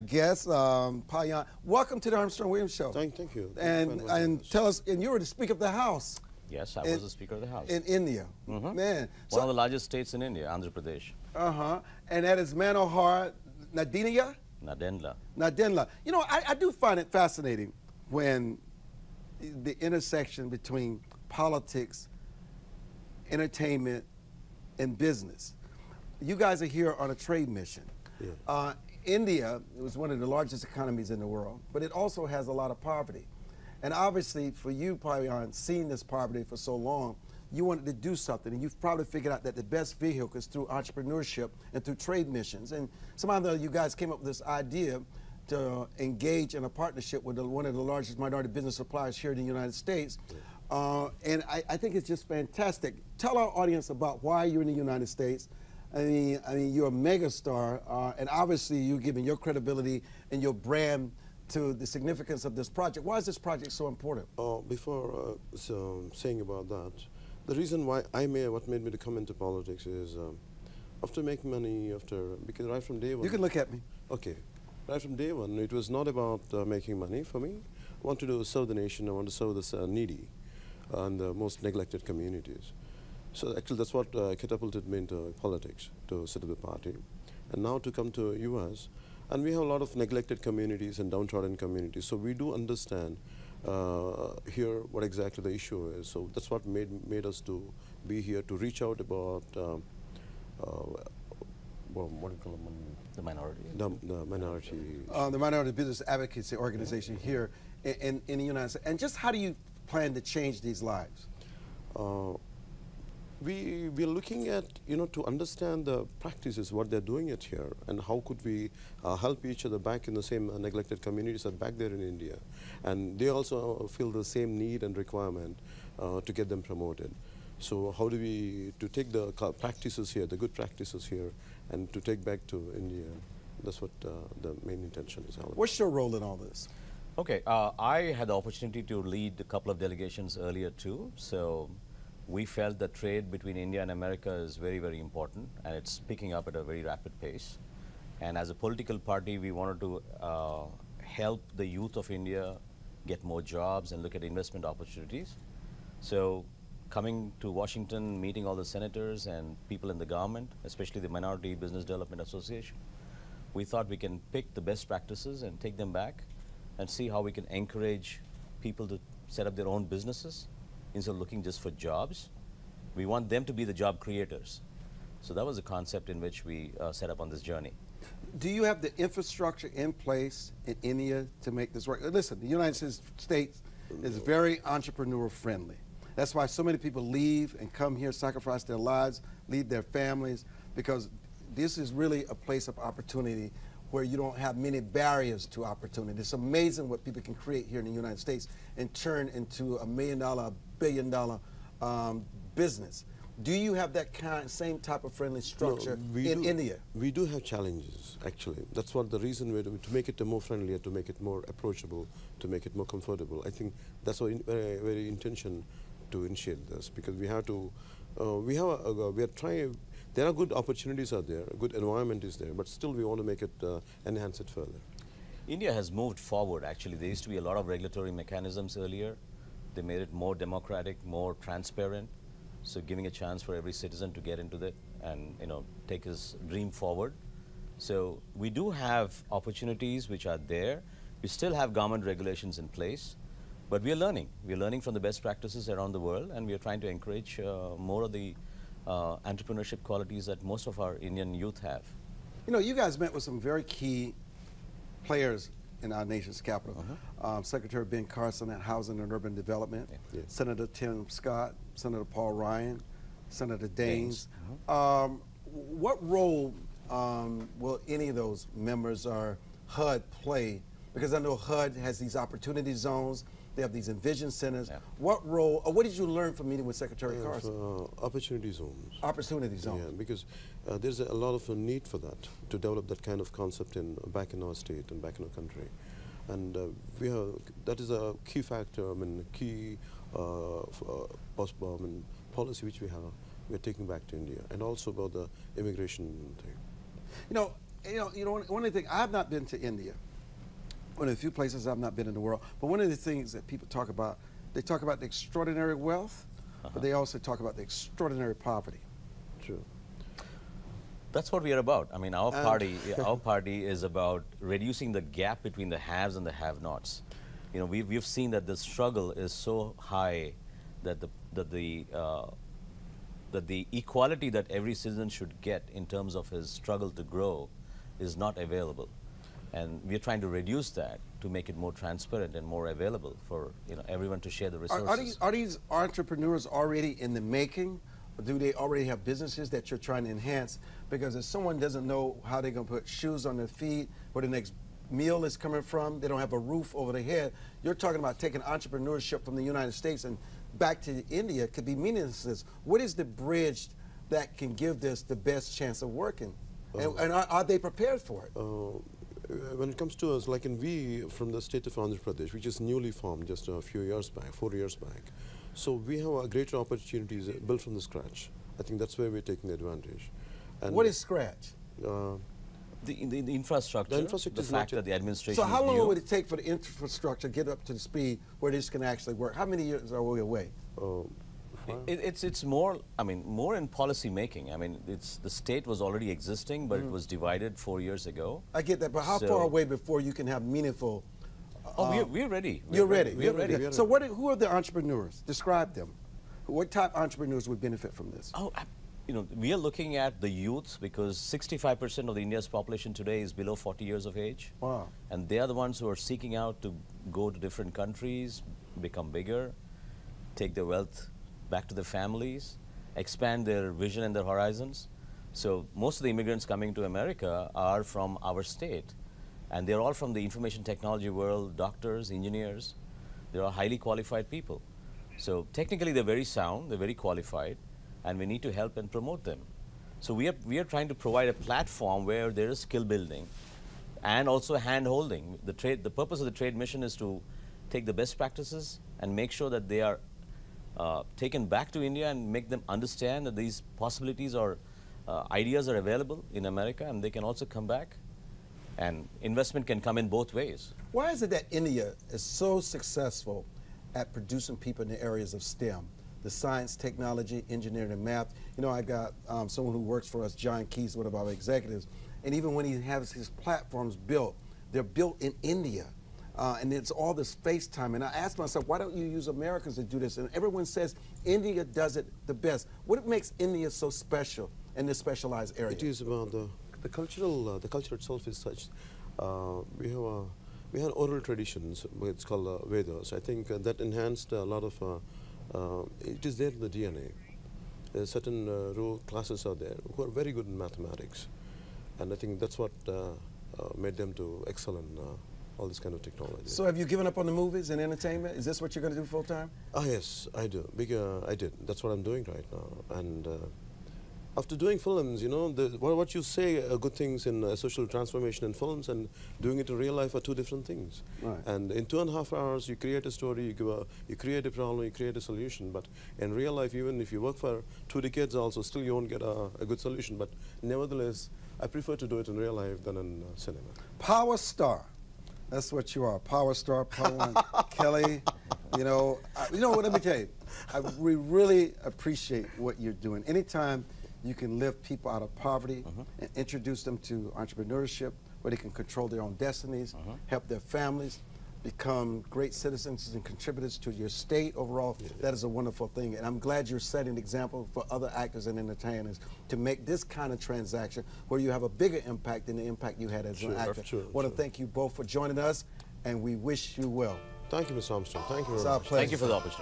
guest, Payan. Welcome to the Armstrong Williams Show. Thank you. And tell us, and you were the Speaker of the House. Yes, I was the Speaker of the House. In India. Man. One of the largest states in India, Andhra Pradesh. And that is Manohar Nadenia? Nadendla. Nadendla. You know, I do find it fascinating when the intersection between politics, entertainment, and business. You guys are here on a trade mission. Yeah. India was one of the largest economies in the world, but it also has a lot of poverty. And obviously, for you, Payan, seeing this poverty for so long, you wanted to do something, and you've probably figured out that the best vehicle is through entrepreneurship and through trade missions. And somehow you guys came up with this idea to engage in a partnership with one of the largest minority business suppliers here in the United States. And I think it's just fantastic. Tell our audience about why you're in the United States. I mean, you're a megastar, and obviously you're giving your credibility and your brand to the significance of this project. Why is this project so important? Before saying about that, the reason why what made me to come into politics is after making money, because right from day one. You can look at me. Okay. Right from day one, it was not about making money for me. I wanted to serve the nation. I want to serve the needy and the most neglected communities. So actually that's what catapulted me into politics, to set up the party. And now to come to US, and we have a lot of neglected communities and downtrodden communities. So we do understand here what exactly the issue is. So that's what made us to be here, to reach out about what do you call them? The minority. The minority. The Minority Business Advocacy Organization here in the United States. And just how do you plan to change these lives? We're looking at, to understand the practices, what they're doing it here, and how could we help each other back in the same neglected communities that back there in India. And they also feel the same need and requirement to get them promoted. So how do we, to take the practices here, the good practices here, and to take back to India. That's what the main intention is. What's your role in all this? Okay, I had the opportunity to lead a couple of delegations earlier too. So we felt that trade between India and America is very, very important, and it's picking up at a very rapid pace. And as a political party, we wanted to help the youth of India get more jobs and look at investment opportunities. So coming to Washington, meeting all the senators and people in the government, especially the Minority Business Development Association, we thought we can pick the best practices and take them back and see how we can encourage people to set up their own businesses instead of looking just for jobs. We want them to be the job creators. So that was the concept in which we set up on this journey. Do you have the infrastructure in place in India to make this work? Listen, the United States is very entrepreneur friendly. That's why so many people leave and come here, sacrifice their lives, leave their families, because this is really a place of opportunity where you don't have many barriers to opportunity. It's amazing what people can create here in the United States and turn into $1 million, $1 billion business. Do you have that same type of friendly structure in India? We do have challenges, actually. That's what the reason we're doing, to make it more friendlier, to make it more approachable, to make it more comfortable. I think that's our very intention to initiate this, because we have to, we are trying, there are good opportunities out there, a good environment is there, but still we want to make it, enhance it further. India has moved forward, actually. There used to be a lot of regulatory mechanisms earlier. They made it more democratic, more transparent, so giving a chance for every citizen to get into that and, take his dream forward. So we do have opportunities which are there. We still have government regulations in place. But we are learning. We are learning from the best practices around the world, and we are trying to encourage more of the entrepreneurship qualities that most of our Indian youth have. You guys met with some very key players in our nation's capital. Secretary Ben Carson at Housing and Urban Development, Senator Tim Scott, Senator Paul Ryan, Senator Daines. What role will any of those members or HUD play? Because I know HUD has these opportunity zones. They have these Envision centers. What role, or what did you learn from meeting with Secretary Carson? Opportunity zones. Opportunity zones. Yeah, because there's a lot of need for that, to develop that kind of concept back in our state and back in our country. And that is a key factor, key policy which we're taking back to India, and also about the immigration thing. one of the things, I have not been to India. One of the few places I've not been in the world. But one of the things that people talk about, they talk about the extraordinary wealth, but they also talk about the extraordinary poverty. True. That's what we are about. I mean, our party is about reducing the gap between the haves and the have-nots. You know, we've seen that the struggle is so high that the equality that every citizen should get in terms of his struggle to grow is not available. And we're trying to reduce that to make it more transparent and more available for everyone to share the resources. Are these entrepreneurs already in the making? Or do they already have businesses that you're trying to enhance? Because if someone doesn't know how they're going to put shoes on their feet, where the next meal is coming from, they don't have a roof over their head. You're talking about taking entrepreneurship from the United States and back to India could be meaningless. What is the bridge that can give this the best chance of working? And are they prepared for it? When it comes to us, like we from the state of Andhra Pradesh, which is newly formed just a few years back, 4 years back. So we have greater opportunities built from the scratch. I think that's where we're taking advantage. And what is scratch? The infrastructure, the fact that the administration So how is long new. would it take for the infrastructure to get up to the speed where this can actually work? How many years are we away? It's more, I mean, more in policy making. I mean, the state was already existing, but it was divided 4 years ago. I get that, but how far away before you can have meaningful? We're ready. You're ready. We're ready. So who are the entrepreneurs? Describe them. What type of entrepreneurs would benefit from this? We are looking at the youth because 65% of the India's population today is below 40 years of age. Wow. And they are the ones who are seeking out to go to different countries, become bigger, take their wealth back to their families, expand their vision and their horizons. So most of the immigrants coming to America are from our state. And they're all from the information technology world, doctors, engineers. They're all highly qualified people. So technically they're very sound, they're very qualified, and we need to help and promote them. So we are trying to provide a platform where there is skill building and also hand-holding. The purpose of the trade mission is to take the best practices and make sure that they are taken back to India and make them understand that these possibilities or ideas are available in America, and they can also come back. And investment can come in both ways. Why is it that India is so successful at producing people in the areas of STEM? The science, technology, engineering, and math. You know, I got someone who works for us, John Keys, one of our executives, and even when he has his platforms built, they're built in India. And it's all this FaceTime. And I asked myself, why don't you use Americans to do this? And everyone says India does it the best. What makes India so special in this specialized area? It is about the culture itself is such. We have oral traditions. It's called Vedas. I think that enhanced a lot of. It is there in the DNA. Certain classes are there who are very good in mathematics, and I think that's what made them to excel in all this kind of technology. So have you given up on the movies and entertainment? Is this what you're going to do full time? Yes, I do. I did. That's what I'm doing right now. And after doing films, you know, what you say good things in social transformation in films and doing it in real life are two different things. Right. And in 2.5 hours, you create a story, you create a problem, you create a solution. But in real life, even if you work for 2 decades also, still you won't get a good solution. But nevertheless, I prefer to do it in real life than in cinema. Power star. That's what you are, power star, Pawan Kelly. You know what? Let me tell you, we really appreciate what you're doing. Anytime you can lift people out of poverty and introduce them to entrepreneurship, where they can control their own destinies, help their families, become great citizens and contributors to your state overall. Yeah. That is a wonderful thing. And I'm glad you're setting an example for other actors and entertainers to make this kind of transaction where you have a bigger impact than the impact you had as an actor. I want to thank you both for joining us, and we wish you well. Thank you, Ms. Armstrong. Thank you very much. Thank you for the opportunity.